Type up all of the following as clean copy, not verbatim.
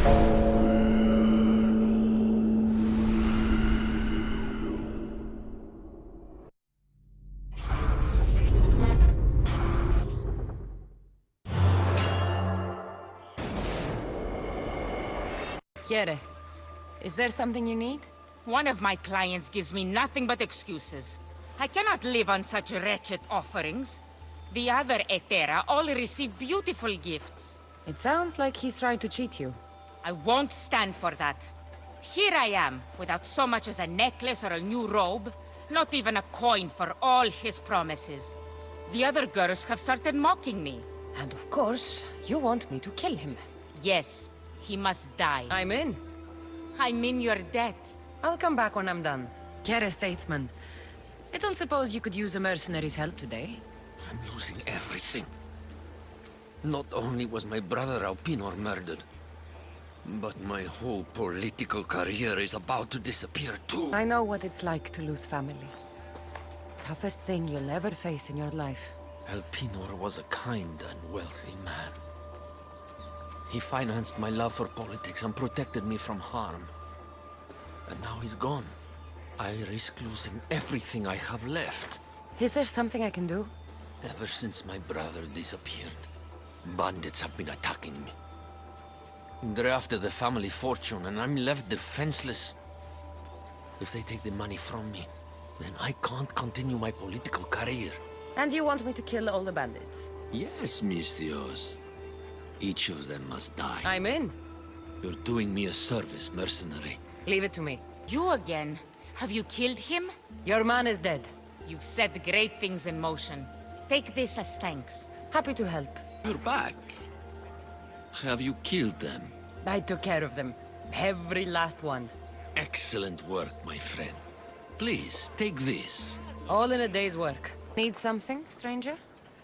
Kiere, is there something you need? One of my clients gives me nothing but excuses. I cannot live on such wretched offerings. The other Etera all receive beautiful gifts. It sounds like he's trying to cheat you. I won't stand for that. Here I am, without so much as a necklace or a new robe. Not even a coin for all his promises. The other girls have started mocking me. And of course, you want me to kill him. Yes, he must die. I'm in. I'm in your debt. I'll come back when I'm done. Kiere Statesman, I don't suppose you could use a mercenary's help today? I'm losing everything. Not only was my brother Alpinor murdered, but my whole political career is about to disappear too. I know what it's like to lose family. Toughest thing you'll ever face in your life. Alpinor was a kind and wealthy man. He financed my love for politics and protected me from harm. And now he's gone. I risk losing everything I have left. Is there something I can do? Ever since my brother disappeared, bandits have been attacking me. They're after the family fortune, and I'm left defenseless. If they take the money from me, then I can't continue my political career. And you want me to kill all the bandits? Yes, Misthios. Each of them must die. I'm in. You're doing me a service, mercenary. Leave it to me. You again? Have you killed him? Your man is dead. You've set great things in motion. Take this as thanks. Happy to help. You're back. Have you killed them? I took care of them. Every last one. Excellent work, my friend. Please, take this. All in a day's work. Need something, stranger?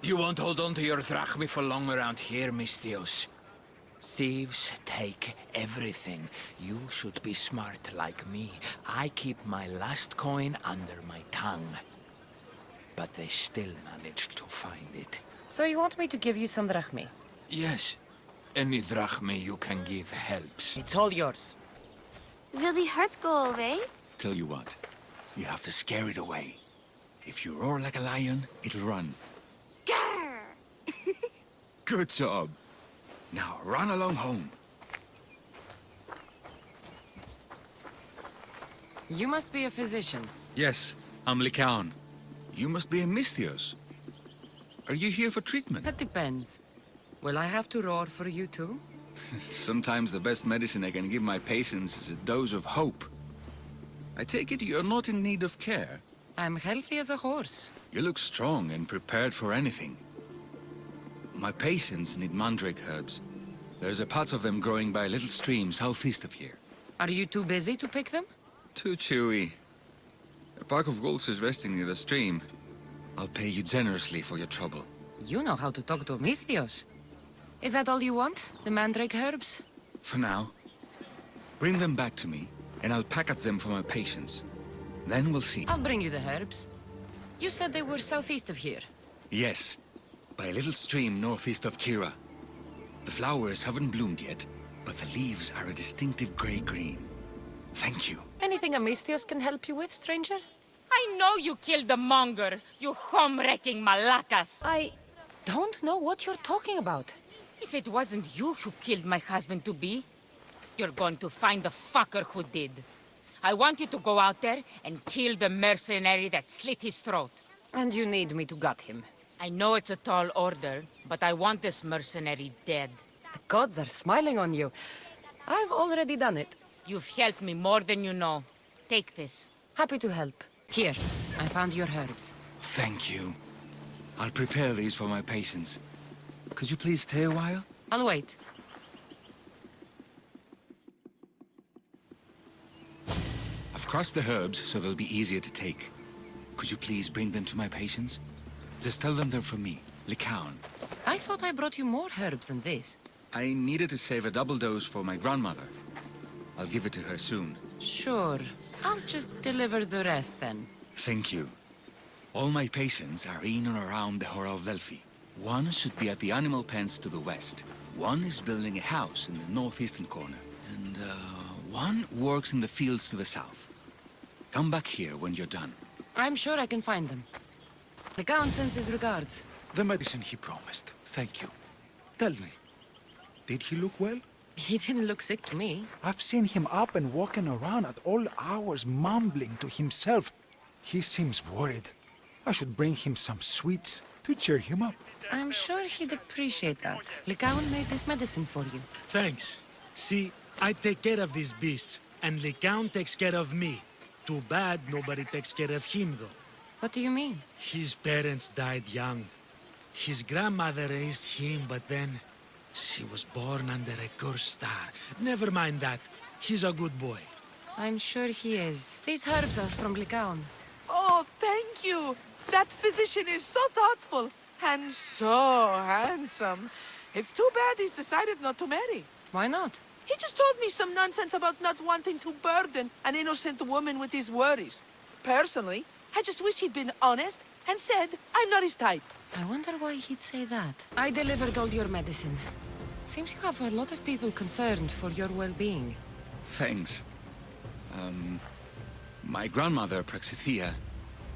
You won't hold on to your drachmi for long around here, Misthios. Thieves take everything. You should be smart like me. I keep my last coin under my tongue. But they still managed to find it. So you want me to give you some drachmi? Yes. Any drachmi you can give helps. It's all yours. Will the hurt go away? Tell you what, you have to scare it away. If you roar like a lion, it'll run. Grr! Good job. Now run along home. You must be a physician. Yes, I'm Lycaon. You must be a Misthios. Are you here for treatment? That depends. Will I have to roar for you too? Sometimes the best medicine I can give my patients is a dose of hope. I take it you're not in need of care. I'm healthy as a horse. You look strong and prepared for anything. My patients need mandrake herbs. There's a patch of them growing by a little stream southeast of here. Are you too busy to pick them? Too chewy. A pack of wolves is resting near the stream. I'll pay you generously for your trouble. You know how to talk to Misthios. Is that all you want? The mandrake herbs? For now. Bring them back to me, and I'll package them for my patients. Then we'll see. I'll bring you the herbs. You said they were southeast of here. Yes, by a little stream northeast of Kira. The flowers haven't bloomed yet, but the leaves are a distinctive gray-green. Thank you. Anything a Misthios can help you with, stranger? I know you killed the monger, you home-wrecking malacas. I don't know what you're talking about. If it wasn't you who killed my husband-to-be, you're going to find the fucker who did. I want you to go out there and kill the mercenary that slit his throat. And you need me to gut him. I know it's a tall order, but I want this mercenary dead. The gods are smiling on you. I've already done it. You've helped me more than you know. Take this. Happy to help. Here, I found your herbs. Thank you. I'll prepare these for my patients. Could you please stay a while? I'll wait. I've crushed the herbs so they'll be easier to take. Could you please bring them to my patients? Just tell them they're from me, Lycaon. I thought I brought you more herbs than this. I needed to save a double dose for my grandmother. I'll give it to her soon. Sure. I'll just deliver the rest then. Thank you. All my patients are in and around the Hora of Delphi. One should be at the animal pens to the west. One is building a house in the northeastern corner. One works in the fields to the south. Come back here when you're done. I'm sure I can find them. The Count sends his regards. The medicine he promised. Thank you. Tell me, did he look well? He didn't look sick to me. I've seen him up and walking around at all hours, mumbling to himself. He seems worried. I should bring him some sweets to cheer him up. I'm sure he'd appreciate that. Lycaon made this medicine for you. Thanks. See, I take care of these beasts, and Lycaon takes care of me. Too bad nobody takes care of him, though. What do you mean? His parents died young. His grandmother raised him, but then she was born under a cursed star. Never mind that. He's a good boy. I'm sure he is. These herbs are from Lycaon. Oh, thank you. That physician is so thoughtful and so handsome. It's too bad he's decided not to marry. Why not? He just told me some nonsense about not wanting to burden an innocent woman with his worries. Personally, I just wish he'd been honest and said I'm not his type. I wonder why he'd say that. I delivered all your medicine. Seems you have a lot of people concerned for your well-being. Thanks. My grandmother, Praxithea,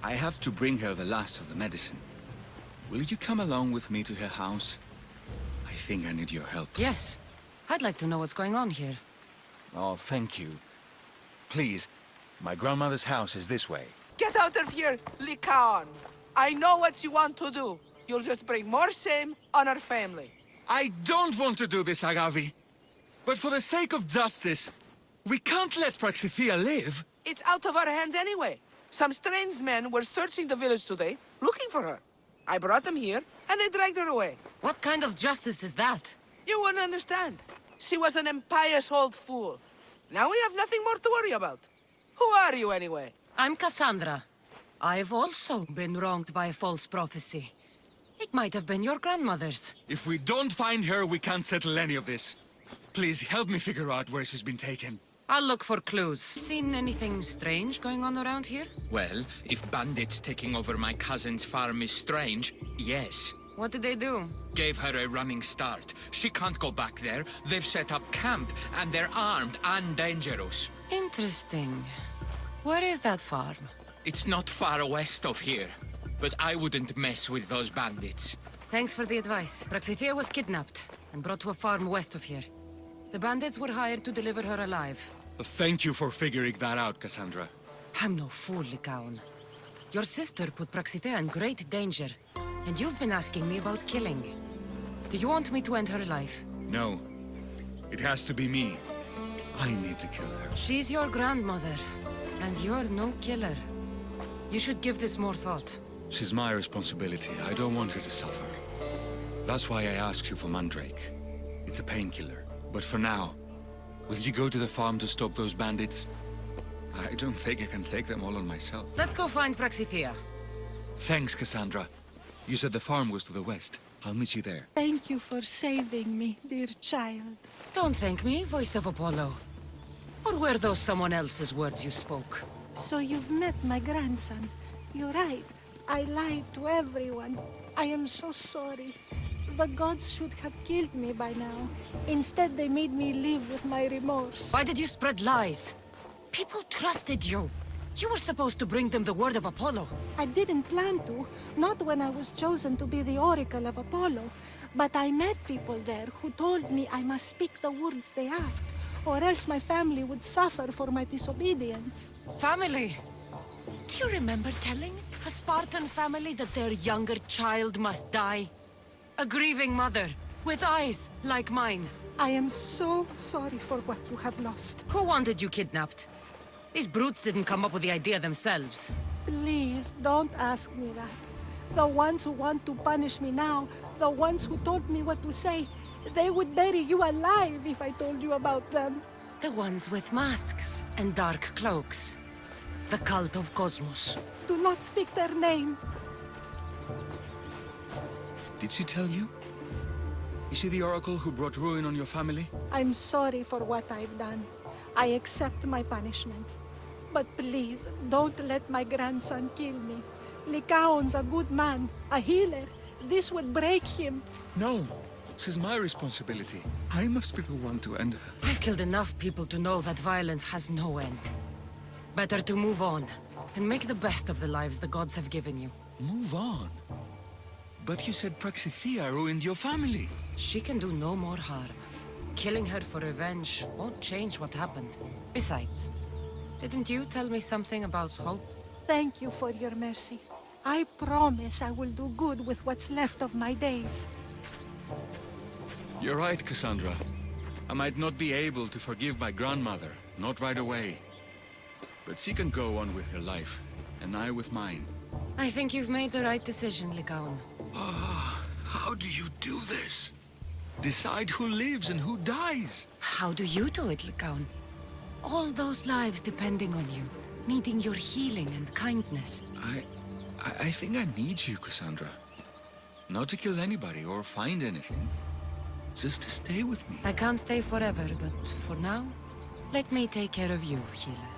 I have to bring her the last of the medicine. Will you come along with me to her house? I think I need your help. Yes. I'd like to know what's going on here. Oh, thank you. Please, my grandmother's house is this way. Get out of here, Lycaon. I know what you want to do. You'll just bring more shame on our family. I don't want to do this, Agavi. But for the sake of justice, we can't let Praxithea live. It's out of our hands anyway. Some strange men were searching the village today, looking for her. I brought them here, and they dragged her away. What kind of justice is that? You wouldn't understand. She was an impious old fool. Now we have nothing more to worry about. Who are you, anyway? I'm Kassandra. I've also been wronged by a false prophecy. It might have been your grandmother's. If we don't find her, we can't settle any of this. Please, help me figure out where she's been taken. I'll look for clues. Seen anything strange going on around here? Well, if bandits taking over my cousin's farm is strange, yes. What did they do? Gave her a running start. She can't go back there. They've set up camp, and they're armed and dangerous. Interesting. Where is that farm? It's not far west of here, but I wouldn't mess with those bandits. Thanks for the advice. Praxithea was kidnapped and brought to a farm west of here. The bandits were hired to deliver her alive. Thank you for figuring that out, Kassandra. I'm no fool, Lycaon. Your sister put Praxithea in great danger, and you've been asking me about killing. Do you want me to end her life? No. It has to be me. I need to kill her. She's your grandmother, and you're no killer. You should give this more thought. She's my responsibility. I don't want her to suffer. That's why I asked you for Mandrake. It's a painkiller. But for now, will you go to the farm to stop those bandits? I don't think I can take them all on myself. Let's go find Praxithea. Thanks, Kassandra. You said the farm was to the west. I'll meet you there. Thank you for saving me, dear child. Don't thank me, voice of Apollo. Or were those someone else's words you spoke? So you've met my grandson. You're right. I lied to everyone. I am so sorry. The gods should have killed me by now. Instead, they made me live with my remorse. Why did you spread lies? People trusted you. You were supposed to bring them the word of Apollo. I didn't plan to, not when I was chosen to be the Oracle of Apollo. But I met people there who told me I must speak the words they asked, or else my family would suffer for my disobedience. Family? Do you remember telling a Spartan family that their younger child must die? A grieving mother, with eyes like mine. I am so sorry for what you have lost. Who wanted you kidnapped? These brutes didn't come up with the idea themselves. Please, don't ask me that. The ones who want to punish me now, the ones who told me what to say, they would bury you alive if I told you about them. The ones with masks and dark cloaks. The cult of Cosmos. Do not speak their name. Did she tell you? Is she the Oracle who brought ruin on your family? I'm sorry for what I've done. I accept my punishment. But please, don't let my grandson kill me. Lycaon's a good man, a healer. This would break him. No. This is my responsibility. I must be the one to end her. I've killed enough people to know that violence has no end. Better to move on, and make the best of the lives the gods have given you. Move on? But you said Praxithea ruined your family. She can do no more harm. Killing her for revenge won't change what happened. Besides, didn't you tell me something about hope? Thank you for your mercy. I promise I will do good with what's left of my days. You're right, Kassandra. I might not be able to forgive my grandmother, not right away. But she can go on with her life, and I with mine. I think you've made the right decision, Lycaon. How do you do this? Decide who lives and who dies? How do you do it, Lycaon? All those lives depending on you, needing your healing and kindness. I think I need you, Kassandra. Not to kill anybody or find anything. Just to stay with me. I can't stay forever, but for now, let me take care of you, healer.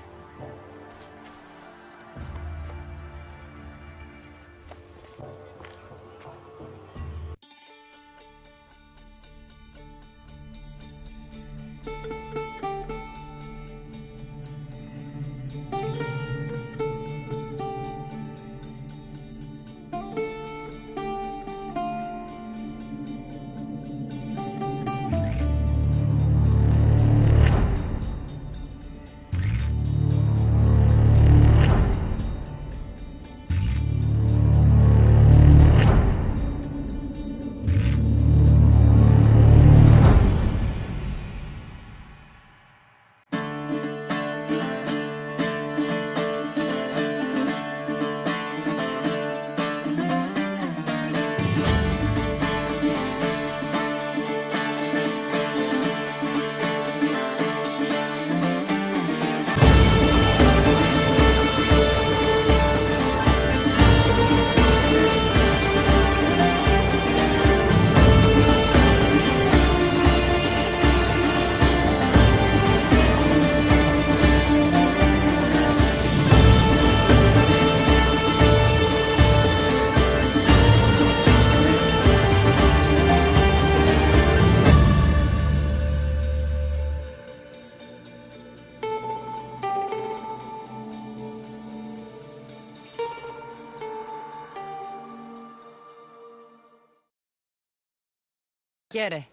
Chiere,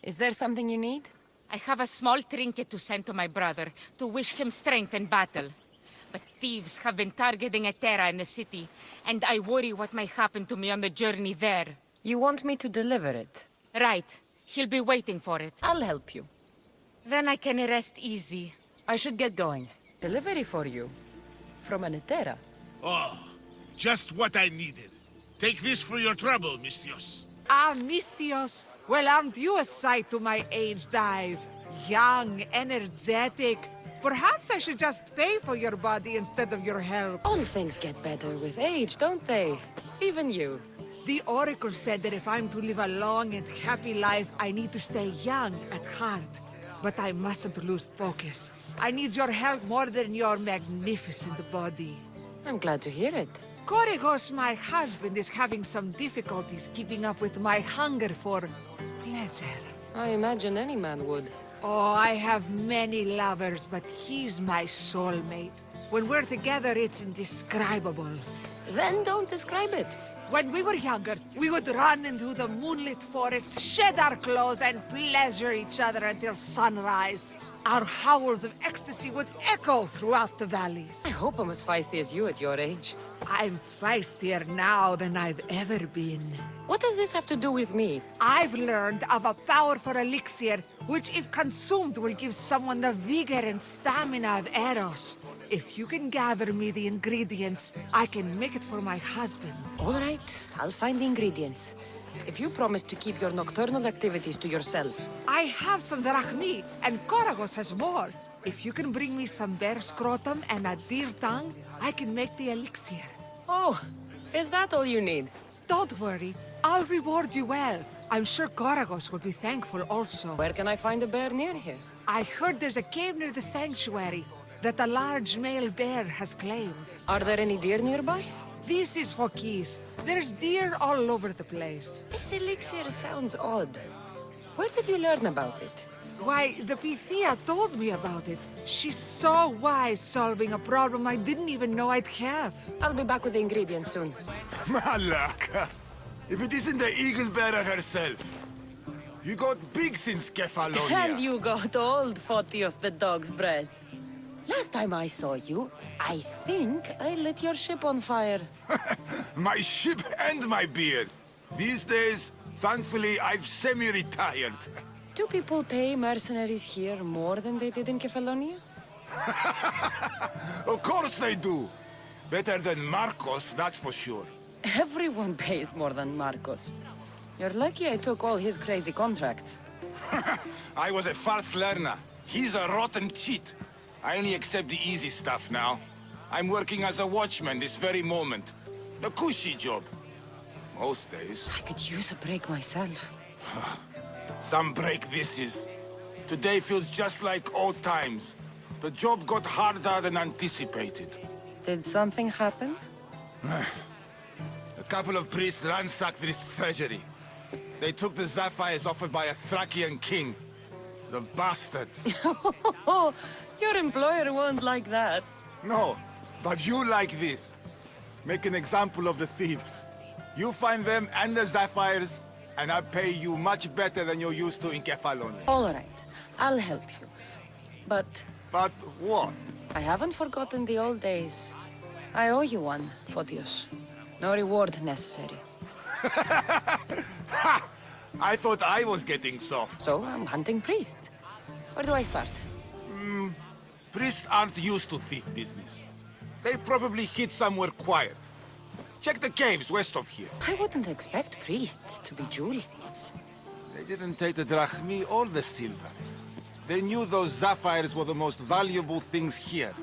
is there something you need? I have a small trinket to send to my brother, to wish him strength in battle. But thieves have been targeting Etera in the city, and I worry what might happen to me on the journey there. You want me to deliver it? Right. He'll be waiting for it. I'll help you. Then I can rest easy. I should get going. Delivery for you. From an Etera. Oh, just what I needed. Take this for your trouble, Mistios. Ah, Mistios. Well, aren't you a sight to my aged eyes? Young, energetic. Perhaps I should just pay for your body instead of your help. All things get better with age, don't they? Even you. The Oracle said that if I'm to live a long and happy life, I need to stay young at heart. But I mustn't lose focus. I need your help more than your magnificent body. I'm glad to hear it. Korygos, my husband, is having some difficulties keeping up with my hunger for pleasure. I imagine any man would. Oh, I have many lovers, but he's my soulmate. When we're together, it's indescribable. Then don't describe it. When we were younger, we would run into the moonlit forest, shed our clothes, and pleasure each other until sunrise. Our howls of ecstasy would echo throughout the valleys. I hope I'm as feisty as you at your age. I'm feistier now than I've ever been. What does this have to do with me? I've learned of a powerful elixir, which if consumed will give someone the vigor and stamina of Eros. If you can gather me the ingredients, I can make it for my husband. All right, I'll find the ingredients. If you promise to keep your nocturnal activities to yourself. I have some drachmi, and Korygos has more. If you can bring me some bear scrotum and a deer tongue, I can make the elixir. Oh, is that all you need? Don't worry, I'll reward you well. I'm sure Korygos will be thankful also. Where can I find a bear near here? I heard there's a cave near the sanctuary that a large male bear has claimed. Are there any deer nearby? This is for keys. There's deer all over the place. This elixir sounds odd. Where did you learn about it? Why, the Pythia told me about it. She's so wise solving a problem I didn't even know I'd have. I'll be back with the ingredients soon. Malaka! If it isn't the eagle bearer herself. You got big since Kefalonia. And you got old, Photios the dog's breath. Last time I saw you, I think I lit your ship on fire. My ship and my beard. These days, thankfully, I've semi-retired. Do people pay mercenaries here more than they did in Kefalonia? Of course they do. Better than Marcos, that's for sure. Everyone pays more than Marcos. You're lucky I took all his crazy contracts. I was a fast learner. He's a rotten cheat. I only accept the easy stuff now. I'm working as a watchman this very moment. The cushy job. Most days. I could use a break myself. Some break this is. Today feels just like old times. The job got harder than anticipated. Did something happen? A couple of priests ransacked this treasury. They took the sapphires offered by a Thracian king. The bastards. Your employer won't like that. No, but you like this. Make an example of the thieves. You find them and the sapphires, and I'll pay you much better than you're used to in Kefalonia. All right, I'll help you. But... But what? I haven't forgotten the old days. I owe you one, Photios. No reward necessary. Ha! I thought I was getting soft. So I'm hunting priests. Where do I start? Priests aren't used to thief business. They probably hid somewhere quiet. Check the caves west of here. I wouldn't expect priests to be jewel thieves. They didn't take the drachmi or the silver. They knew those sapphires were the most valuable things here.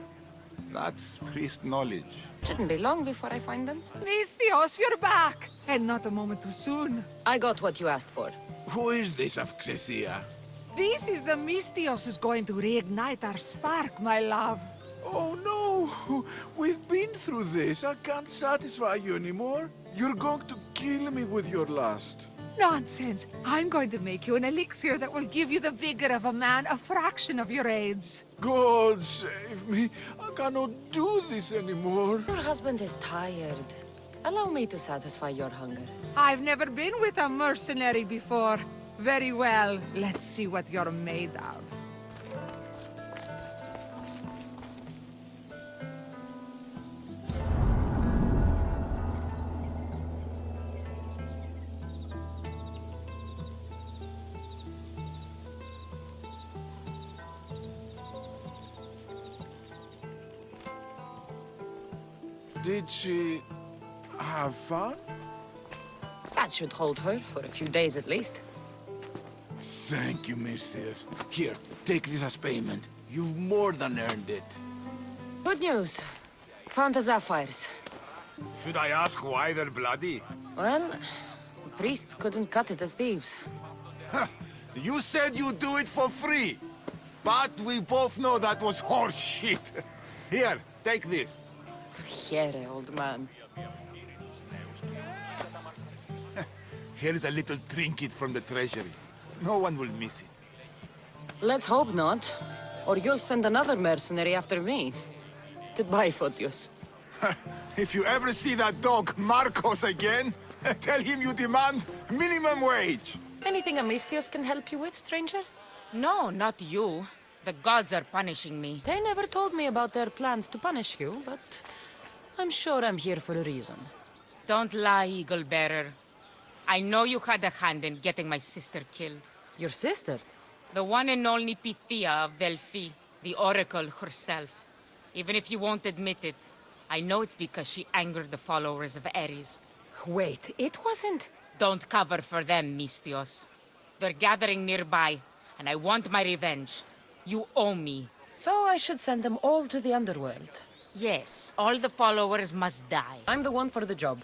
That's priest knowledge. Shouldn't be long before I find them. Misthios, you're back! And not a moment too soon. I got what you asked for. Who is this of Xesia? This is the Misthios who's going to reignite our spark, my love. Oh no! We've been through this. I can't satisfy you anymore. You're going to kill me with your lust. Nonsense. I'm going to make you an elixir that will give you the vigor of a man a fraction of your age. God save me. I cannot do this anymore. Your husband is tired. Allow me to satisfy your hunger. I've never been with a mercenary before. Very well. Let's see what you're made of. Did she have fun? That should hold her for a few days at least. Thank you, Misthios. Here, take this as payment. You've more than earned it. Good news. Found the sapphires. Should I ask why they're bloody? Well, the priests couldn't cut it as thieves. You said you'd do it for free. But we both know that was horse shit. Here, take this. Here, old man. Here's a little trinket from the treasury. No one will miss it. Let's hope not. Or you'll send another mercenary after me. Goodbye, Photios. If you ever see that dog, Marcos, again, tell him you demand minimum wage. Anything a Misthios can help you with, stranger? No, not you. The gods are punishing me. They never told me about their plans to punish you, but I'm sure I'm here for a reason. Don't lie, Eagle Bearer. I know you had a hand in getting my sister killed. Your sister? The one and only Pythia of Delphi, the Oracle herself. Even if you won't admit it, I know it's because she angered the followers of Ares. Wait, it wasn't... Don't cover for them, Misthios. They're gathering nearby, and I want my revenge. You owe me. So I should send them all to the underworld? Yes, all the followers must die. I'm the one for the job.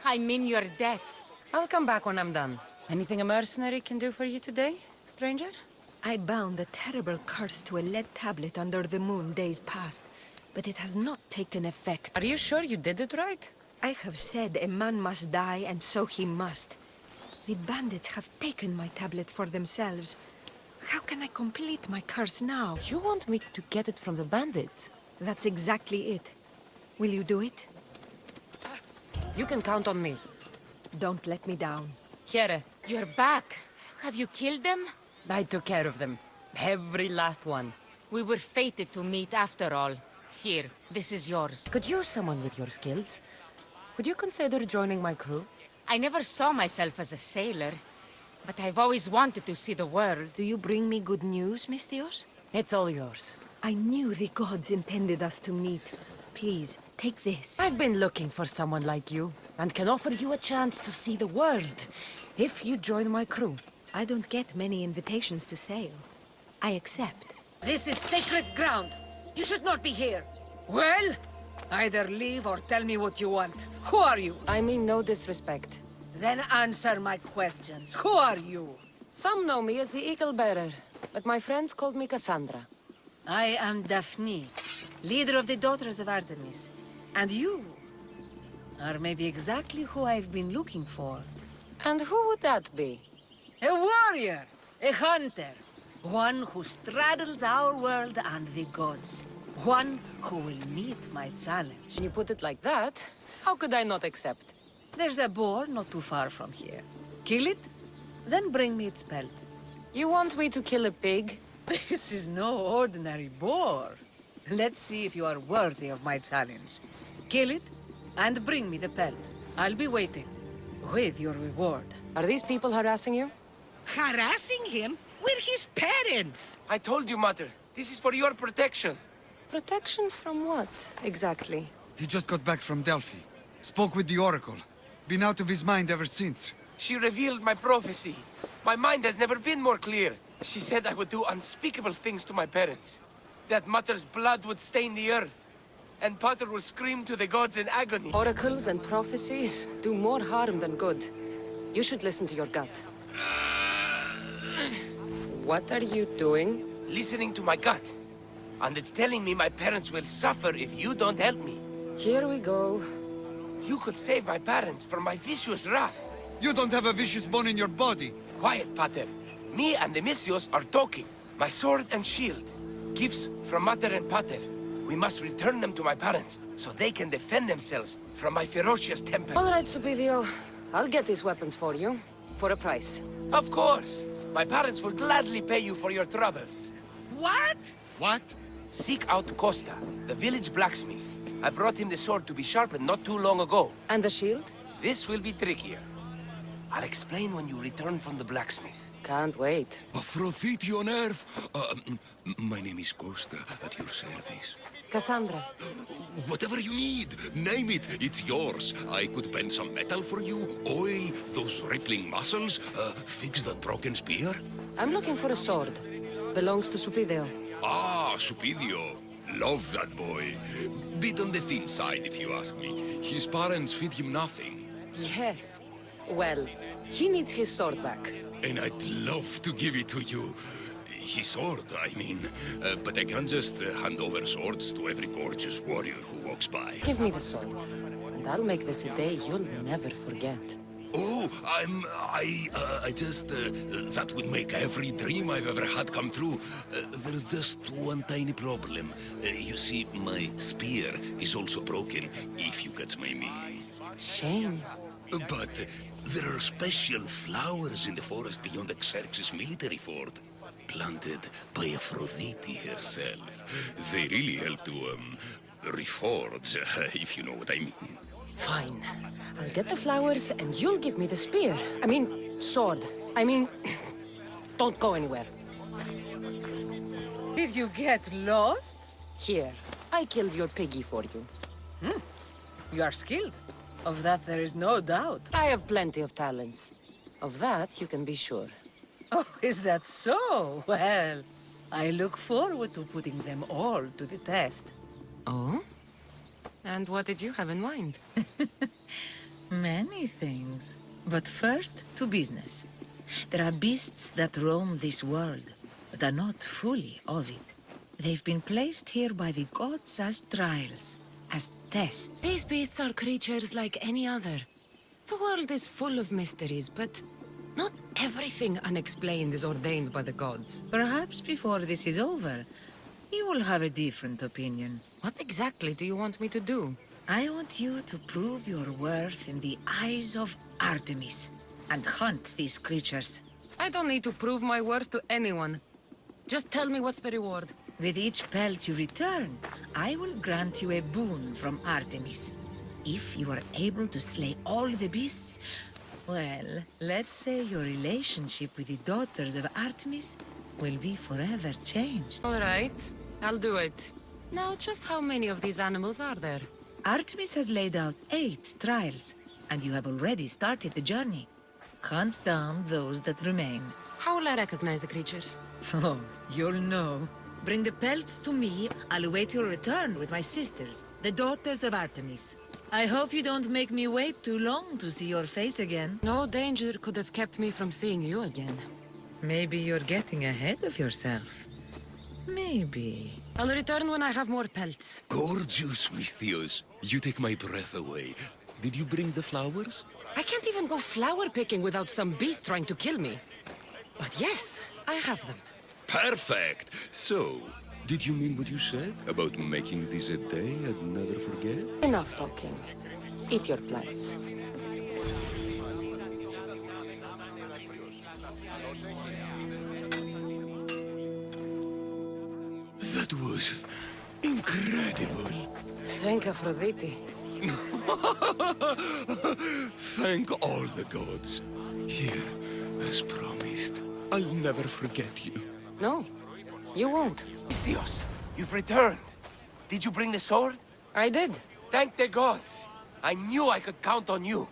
I'm in your debt. I'll come back when I'm done. Anything a mercenary can do for you today, stranger? I bound the terrible curse to a lead tablet under the moon days past, but it has not taken effect. Are you sure you did it right? I have said a man must die, and so he must. The bandits have taken my tablet for themselves. How can I complete my curse now? You want me to get it from the bandits? That's exactly it. Will you do it? You can count on me. Don't let me down. Here, You're back. Have you killed them? I took care of them. Every last one. We were fated to meet after all. Here, this is yours. Could use someone with your skills. Would you consider joining my crew? I never saw myself as a sailor, but I've always wanted to see the world. Do you bring me good news, Misthios? It's all yours. I knew the gods intended us to meet. Please, take this. I've been looking for someone like you, and can offer you a chance to see the world, if you join my crew. I don't get many invitations to sail. I accept. This is sacred ground. You should not be here. Well, either leave or tell me what you want. Who are you? I mean no disrespect. Then answer my questions. Who are you? Some know me as the Eagle Bearer, but my friends called me Kassandra. I am Daphne, leader of the Daughters of Artemis. And you are maybe exactly who I've been looking for. And who would that be? A warrior, a hunter, one who straddles our world and the gods. One who will meet my challenge. When you put it like that, how could I not accept? There's a boar not too far from here. Kill it, then bring me its pelt. You want me to kill a pig? This is no ordinary boar. Let's see if you are worthy of my challenge. Kill it, and bring me the pelt. I'll be waiting, with your reward. Are these people harassing you? Harassing him? We're his parents! I told you, Mother. This is for your protection. Protection from what, exactly? He just got back from Delphi. Spoke with the Oracle. Been out of his mind ever since. She revealed my prophecy. My mind has never been more clear. She said I would do unspeakable things to my parents. That Mother's blood would stain the earth. And Pater would scream to the gods in agony. Oracles and prophecies do more harm than good. You should listen to your gut. What are you doing? Listening to my gut. And it's telling me my parents will suffer if you don't help me. Here we go. You could save my parents from my vicious wrath. You don't have a vicious bone in your body. Quiet, Pater. Me and the Misthios are talking. My sword and shield. Gifts from Mater and Pater. We must return them to my parents, so they can defend themselves from my ferocious temper. All right, Supidio. I'll get these weapons for you. For a price. Of course. My parents will gladly pay you for your troubles. What? What? Seek out Costa, the village blacksmith. I brought him the sword to be sharpened not too long ago. And the shield? This will be trickier. I'll explain when you return from the blacksmith. Can't wait. Aphrodite on Earth. My name is Costa, at your service. Kassandra. Whatever you need, name it, it's yours. I could bend some metal for you, oil those rippling muscles, fix that broken spear. I'm looking for a sword. Belongs to Supidio. Ah, Supidio. Love that boy. Bit on the thin side, if you ask me. His parents feed him nothing. Yes. Well, he needs his sword back. And I'd love to give it to you. His sword, I mean. But I can't just hand over swords to every gorgeous warrior who walks by. Give me the sword, and I'll make this a day you'll never forget. Oh, that would make every dream I've ever had come true. There's just one tiny problem. You see, my spear is also broken, if you catch my meaning. Shame. But there are special flowers in the forest beyond Xerxes' military fort, planted by Aphrodite herself. They really help to, reforge, if you know what I mean. Fine. I'll get the flowers, and you'll give me the spear. I mean, sword. Don't go anywhere. Did you get lost? Here. I killed your piggy for you. You are skilled. Of that there is no doubt. I have plenty of talents. Of that you can be sure. Oh, is that so? Well, I look forward to putting them all to the test. Oh? And what did you have in mind? Many things. But first, to business. There are beasts that roam this world, but are not fully of it. They've been placed here by the gods as trials. as tests. These beasts are creatures like any other. The world is full of mysteries, but not everything unexplained is ordained by the gods. Perhaps before this is over, you will have a different opinion. What exactly do you want me to do? I want you to prove your worth in the eyes of Artemis, and hunt these creatures. I don't need to prove my worth to anyone. Just tell me what's the reward. With each pelt you return, I will grant you a boon from Artemis. If you are able to slay all the beasts, well, let's say your relationship with the daughters of Artemis will be forever changed. All right, I'll do it. Now, just how many of these animals are there? Artemis has laid out 8 trials, and you have already started the journey. Hunt down those that remain. How will I recognize the creatures? Oh, you'll know. Bring the pelts to me. I'll await your return with my sisters, the daughters of Artemis. I hope you don't make me wait too long to see your face again. No danger could have kept me from seeing you again. Maybe you're getting ahead of yourself. Maybe. I'll return when I have more pelts. Gorgeous, Misthios. You take my breath away. Did you bring the flowers? I can't even go flower picking without some beast trying to kill me. But yes, I have them. Perfect! So, did you mean what you said about making this a day I'd never forget? Enough talking. Eat your plants. That was incredible. Thank Aphrodite. Thank all the gods. Here, as promised, I'll never forget you. No, you won't. Misthios, you've returned. Did you bring the sword? I did. Thank the gods. I knew I could count on you.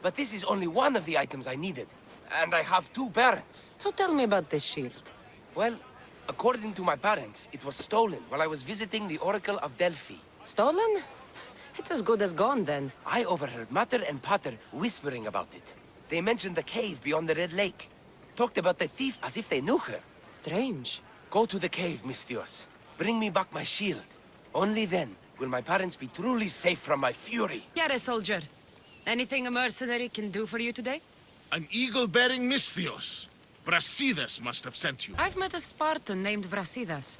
But this is only one of the items I needed. And I have 2 parents. So tell me about this shield. Well, according to my parents, it was stolen while I was visiting the Oracle of Delphi. Stolen? It's as good as gone, then. I overheard Mater and Pater whispering about it. They mentioned the cave beyond the Red Lake. Talked about the thief as if they knew her. Strange. Go to the cave, Misthios. Bring me back my shield. Only then will my parents be truly safe from my fury. Get a soldier. Anything a mercenary can do for you today? An eagle-bearing Misthios. Brasidas must have sent you. I've met a Spartan named Brasidas.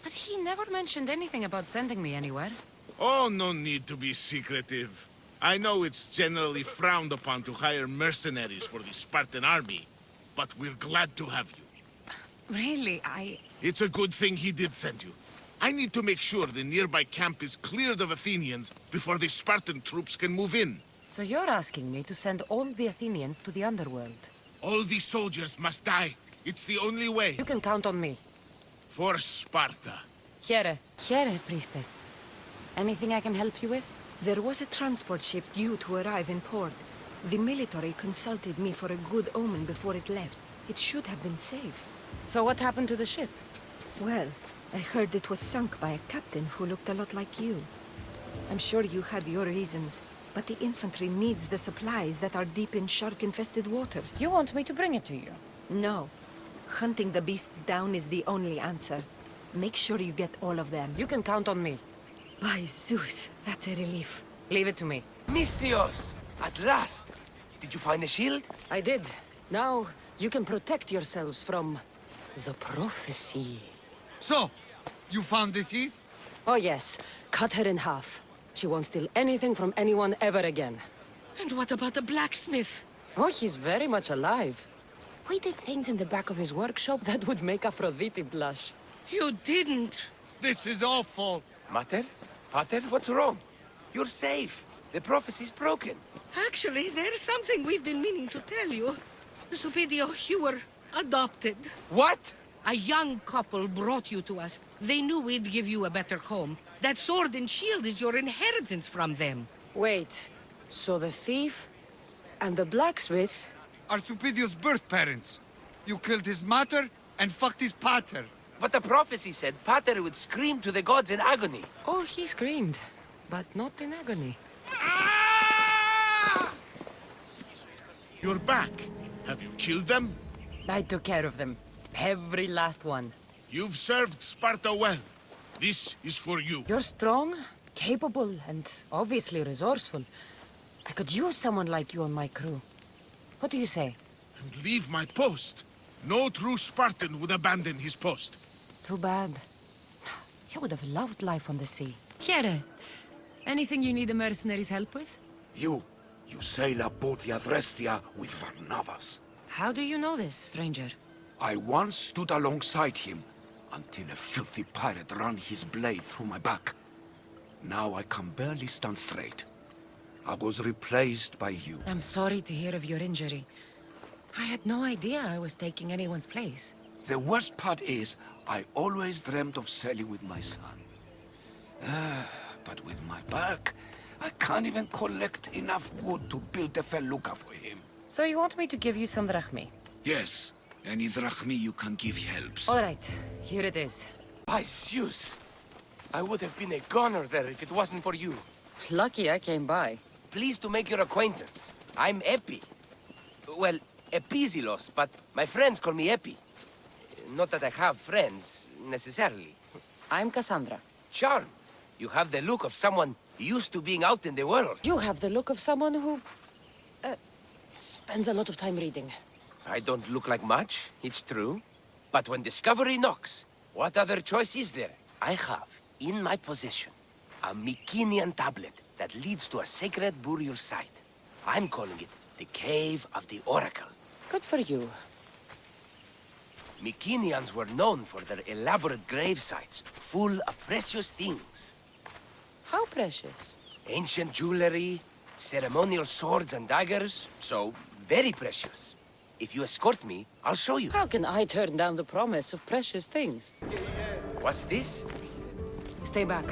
But he never mentioned anything about sending me anywhere. Oh, no need to be secretive. I know it's generally frowned upon to hire mercenaries for the Spartan army, but we're glad to have you. Really, It's a good thing he did send you. I need to make sure the nearby camp is cleared of Athenians before the Spartan troops can move in. So you're asking me to send all the Athenians to the underworld? All the soldiers must die. It's the only way. You can count on me. For Sparta. Here, priestess. Anything I can help you with? There was a transport ship due to arrive in port. The military consulted me for a good omen before it left. It should have been safe. So what happened to the ship? Well, I heard it was sunk by a captain who looked a lot like you. I'm sure you had your reasons, but the infantry needs the supplies that are deep in shark-infested waters. You want me to bring it to you? No. Hunting the beasts down is the only answer. Make sure you get all of them. You can count on me. By Zeus, that's a relief. Leave it to me. Misthios! At last! Did you find the shield? I did. Now, you can protect yourselves from the prophecy. So, you found the thief? Oh yes. Cut her in half. She won't steal anything from anyone ever again. And what about the blacksmith? Oh, he's very much alive. We did things in the back of his workshop that would make Aphrodite blush. You didn't. This is awful. Mater? Pater, what's wrong? You're safe. The prophecy's broken. Actually, there's something we've been meaning to tell you. Supidio, you were adopted. What? A young couple brought you to us. They knew we'd give you a better home. That sword and shield is your inheritance from them. Wait, so the thief and the blacksmith are Supidio's birth parents. You killed his mater and fucked his pater. But the prophecy said Pater would scream to the gods in agony. Oh, he screamed, but not in agony. You're back. Have you killed them? I took care of them. Every last one. You've served Sparta well. This is for you. You're strong, capable and obviously resourceful. I could use someone like you on my crew. What do you say? And leave my post. No true Spartan would abandon his post. Too bad. You would have loved life on the sea. Chiere, anything you need the mercenaries' help with? You sail aboard the Adrestia with Varnavas. How do you know this, stranger? I once stood alongside him until a filthy pirate ran his blade through my back. Now I can barely stand straight. I was replaced by you. I'm sorry to hear of your injury. I had no idea I was taking anyone's place. The worst part is, I always dreamt of sailing with my son. But with my back, I can't even collect enough wood to build a felucca for him. So you want me to give you some drachmi? Yes, any drachmi you can give helps. All right, here it is. By Zeus! I would have been a goner there if it wasn't for you. Lucky I came by. Pleased to make your acquaintance. I'm Epi. Well, Epizilos, but my friends call me Epi. Not that I have friends, necessarily. I'm Kassandra. Charm. You have the look of someone used to being out in the world. You have the look of someone who... spends a lot of time reading. I don't look like much, it's true. But when discovery knocks, what other choice is there? I have, in my possession, a Mycenaean tablet that leads to a sacred burial site. I'm calling it the Cave of the Oracle. Good for you. Mycenaeans were known for their elaborate grave sites, full of precious things. How precious? Ancient jewelry, ceremonial swords and daggers, so very precious. If you escort me, I'll show you. How can I turn down the promise of precious things? What's this? Stay back.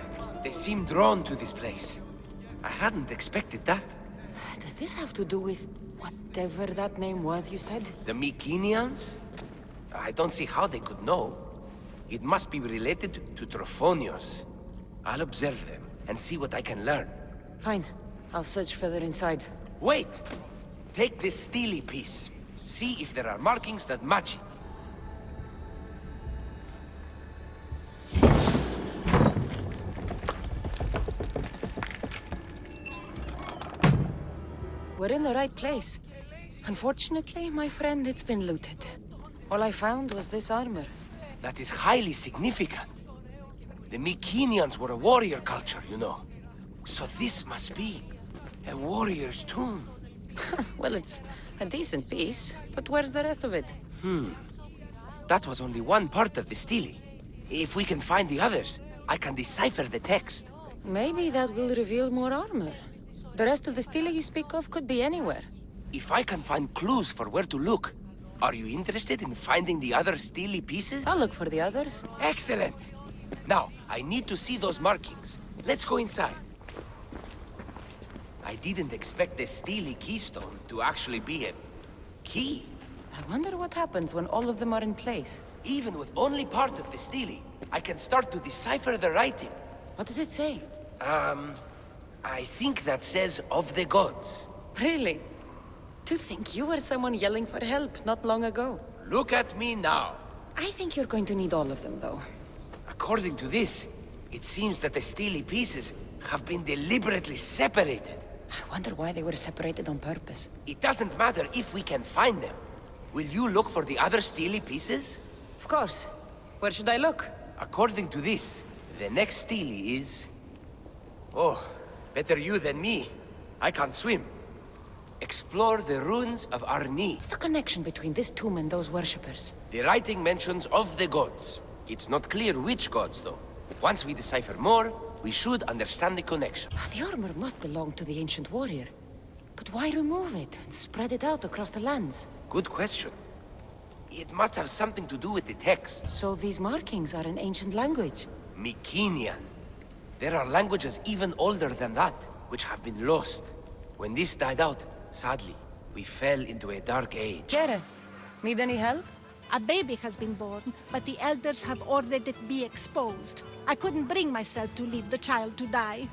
They seem drawn to this place. I hadn't expected that. Does this have to do with whatever that name was you said? The Mycenaeans? I don't see how they could know. It must be related to Trophonios. I'll observe them and see what I can learn. Fine. I'll search further inside. Wait! Take this steely piece. See if there are markings that match it. We're in the right place. Unfortunately, my friend, it's been looted. All I found was this armor. That is highly significant. The Mycenaeans were a warrior culture, you know. So this must be a warrior's tomb. Well, it's a decent piece, but where's the rest of it? That was only one part of the stele. If we can find the others, I can decipher the text. Maybe that will reveal more armor. The rest of the stele you speak of could be anywhere. If I can find clues for where to look, are you interested in finding the other stele pieces? I'll look for the others. Excellent! Now, I need to see those markings. Let's go inside. I didn't expect the stele keystone to actually be a key. I wonder what happens when all of them are in place. Even with only part of the stele, I can start to decipher the writing. What does it say? I think that says of the gods. Really? To think you were someone yelling for help not long ago. Look at me now. I think you're going to need all of them, though. According to this, it seems that the stele pieces have been deliberately separated. I wonder why they were separated on purpose. It doesn't matter if we can find them. Will you look for the other stele pieces? Of course. Where should I look? According to this, the next stele is... Oh, better you than me. I can't swim. Explore the ruins of Arni. What's the connection between this tomb and those worshippers? The writing mentions of the gods. It's not clear which gods, though. Once we decipher more, we should understand the connection. The armor must belong to the ancient warrior. But why remove it and spread it out across the lands? Good question. It must have something to do with the text. So these markings are in ancient language? Mycenaean. There are languages even older than that, which have been lost. When this died out, sadly, we fell into a dark age. Jere, need any help? A baby has been born, but the elders have ordered it be exposed. I couldn't bring myself to leave the child to die.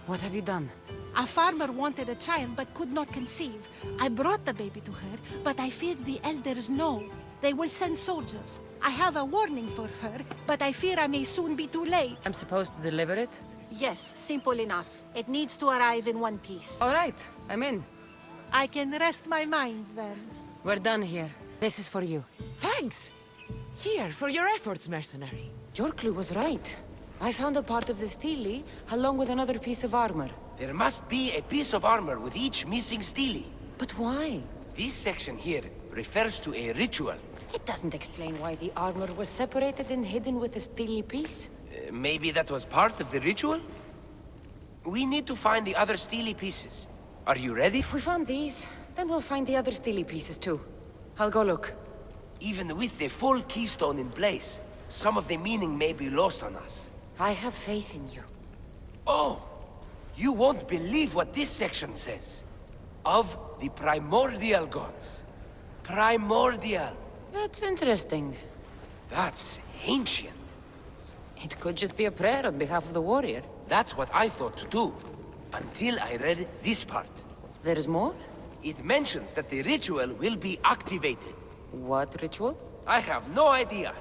What have you done? A farmer wanted a child but could not conceive. I brought the baby to her, but I fear the elders know. They will send soldiers. I have a warning for her, but I fear I may soon be too late. I'm supposed to deliver it? Yes, simple enough. It needs to arrive in one piece. All right, I'm in. I can rest my mind then. We're done here. This is for you. Thanks! Here, for your efforts, mercenary. Your clue was right. I found a part of the stele, along with another piece of armor. There must be a piece of armor with each missing stele. But why? This section here refers to a ritual. It doesn't explain why the armor was separated and hidden with the stele piece. Maybe that was part of the ritual? We need to find the other stele pieces. Are you ready? If we found these, then we'll find the other stele pieces too. I'll go look. Even with the full keystone in place, some of the meaning may be lost on us. I have faith in you. Oh! You won't believe what this section says. Of the primordial gods. Primordial. That's interesting. That's ancient. It could just be a prayer on behalf of the warrior. That's what I thought too. Until I read this part. There's more? It mentions that the ritual will be activated. What ritual? I have no idea.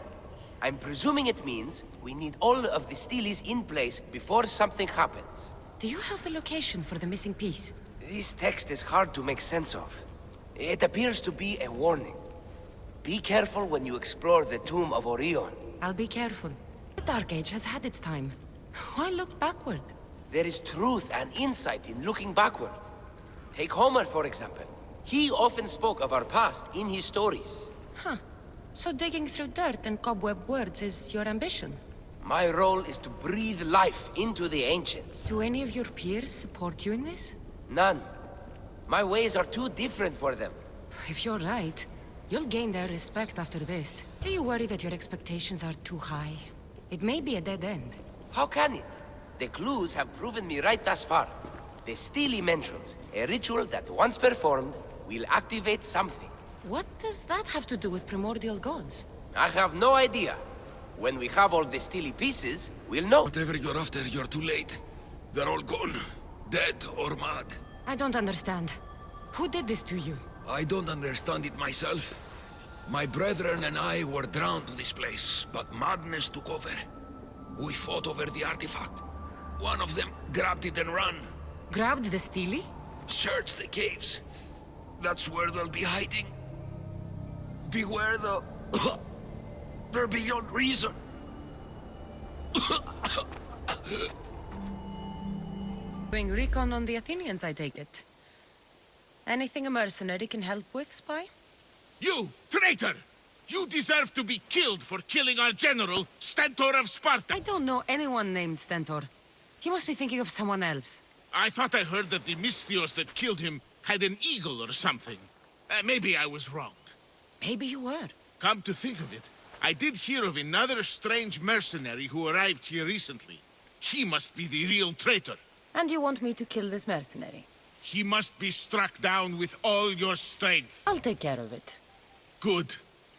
I'm presuming it means we need all of the steles in place before something happens. Do you have the location for the missing piece? This text is hard to make sense of. It appears to be a warning. Be careful when you explore the tomb of Orion. I'll be careful. The Dark Age has had its time. Why look backward? There is truth and insight in looking backward. Take Homer, for example. He often spoke of our past in his stories. Huh. So digging through dirt and cobweb words is your ambition? My role is to breathe life into the ancients. Do any of your peers support you in this? None. My ways are too different for them. If you're right, you'll gain their respect after this. Do you worry that your expectations are too high? It may be a dead end. How can it? The clues have proven me right thus far. The stele mentions a ritual that once performed will activate something. What does that have to do with primordial gods? I have no idea. When we have all the stele pieces, we'll know. Whatever you're after, you're too late. They're all gone. Dead or mad. I don't understand. Who did this to you? I don't understand it myself. My brethren and I were drawn to this place, but madness took over. We fought over the artifact. One of them grabbed it and ran. Grabbed the stele? Search the caves. That's where they'll be hiding. Beware the... They're beyond reason. Doing recon on the Athenians, I take it. Anything a mercenary can help with, spy? You, traitor! You deserve to be killed for killing our general, Stentor of Sparta! I don't know anyone named Stentor. You must be thinking of someone else. I thought I heard that the Misthios that killed him had an eagle or something. Maybe I was wrong. Maybe you were. Come to think of it, I did hear of another strange mercenary who arrived here recently. He must be the real traitor. And you want me to kill this mercenary? He must be struck down with all your strength. I'll take care of it. Good.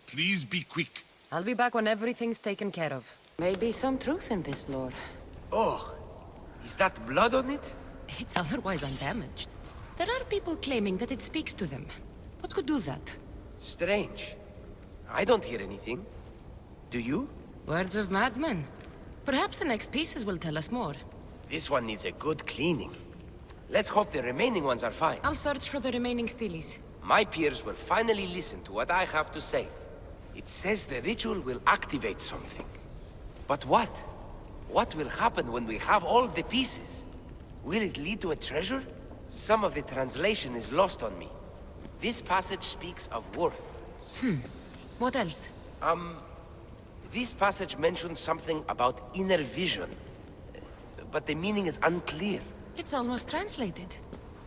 Please be quick. I'll be back when everything's taken care of. Maybe some truth in this lore. Oh, is that blood on it? It's otherwise undamaged. There are people claiming that it speaks to them. What could do that? Strange. I don't hear anything. Do you? Words of madmen. Perhaps the next pieces will tell us more. This one needs a good cleaning. Let's hope the remaining ones are fine. I'll search for the remaining steles. My peers will finally listen to what I have to say. It says the ritual will activate something. But what? What will happen when we have all the pieces? Will it lead to a treasure? Some of the translation is lost on me. This passage speaks of worth. What else? This passage mentions something about inner vision. But the meaning is unclear. It's almost translated.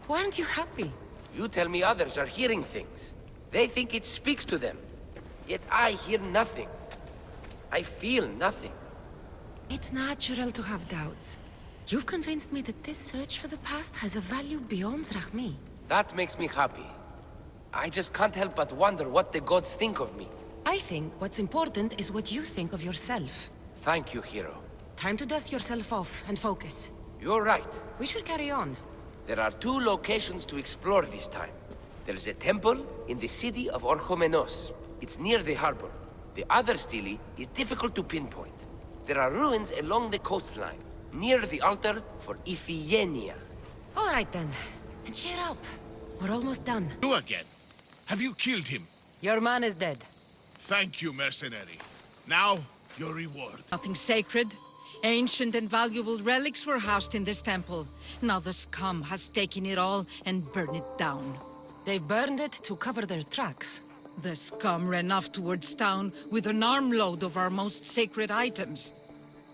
Why aren't you happy? You tell me others are hearing things. They think it speaks to them. Yet I hear nothing. I feel nothing. It's natural to have doubts. You've convinced me that this search for the past has a value beyond Drachmi. That makes me happy. I just can't help but wonder what the gods think of me. I think what's important is what you think of yourself. Thank you, hero. Time to dust yourself off and focus. You're right. We should carry on. There are 2 locations to explore this time. There's a temple in the city of Orchomenos. It's near the harbor. The other stele is difficult to pinpoint. There are ruins along the coastline. near the altar for Iphigenia. All right then. And cheer up. We're almost done. You again. Have you killed him? Your man is dead. Thank you, mercenary. Now, your reward. Nothing sacred. Ancient and valuable relics were housed in this temple. Now the scum has taken it all and burned it down. They burned it to cover their tracks. The scum ran off towards town with an armload of our most sacred items.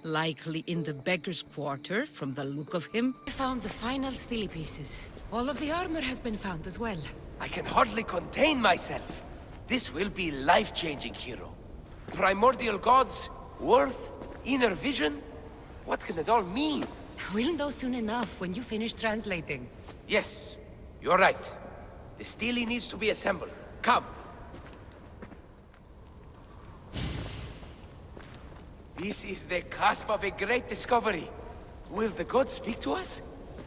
Likely in the beggar's quarter, from the look of him. I found the final steely pieces. All of the armor has been found as well. I can hardly contain myself. This will be life-changing, hero. Primordial gods, worth, inner vision. What can it all mean? We'll know soon enough when you finish translating. Yes, you're right. The stele needs to be assembled. Come. This is the cusp of a great discovery. Will the gods speak to us?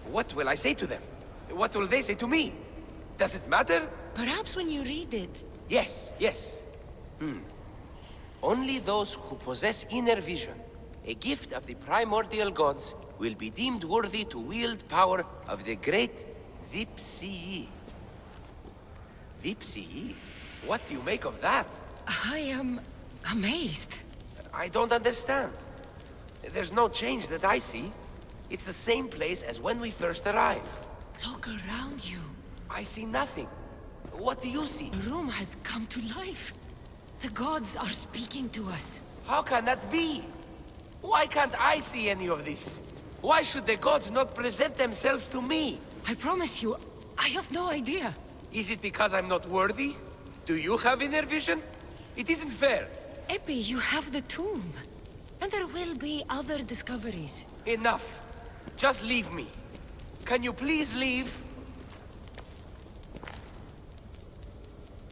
What will I say to them? What will they say to me? Does it matter? Perhaps when you read it. Yes, yes. Only those who possess inner vision, a gift of the primordial gods, will be deemed worthy to wield power of the great Vipsii. Vipsii? What do you make of that? I am amazed. I don't understand. There's no change that I see. It's the same place as when we first arrived. Look around you. I see nothing. What do you see? The room has come to life. The gods are speaking to us. How can that be? Why can't I see any of this? Why should the gods not present themselves to me? I promise you, I have no idea. Is it because I'm not worthy? Do you have inner vision? It isn't fair. Epi, you have the tomb. And there will be other discoveries. Enough. Just leave me. Can you please leave?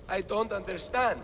I don't understand.